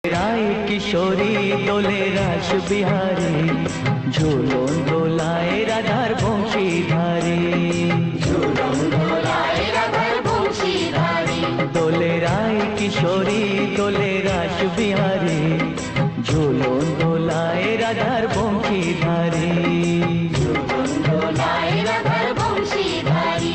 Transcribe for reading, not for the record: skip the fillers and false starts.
রায় কিশোরী দোলে রাস বিহারী, ঝুলন দোলায় রাধার বংশীধারী। ঝুলন দোলায় রাধার বংশীধারী। দোলে রায় কিশোরী দোলে রাস বিহারী, ঝুলন দোলায় রাধার বংশীধারী। ঝুলন দোলায় রাধার বংশীধারী।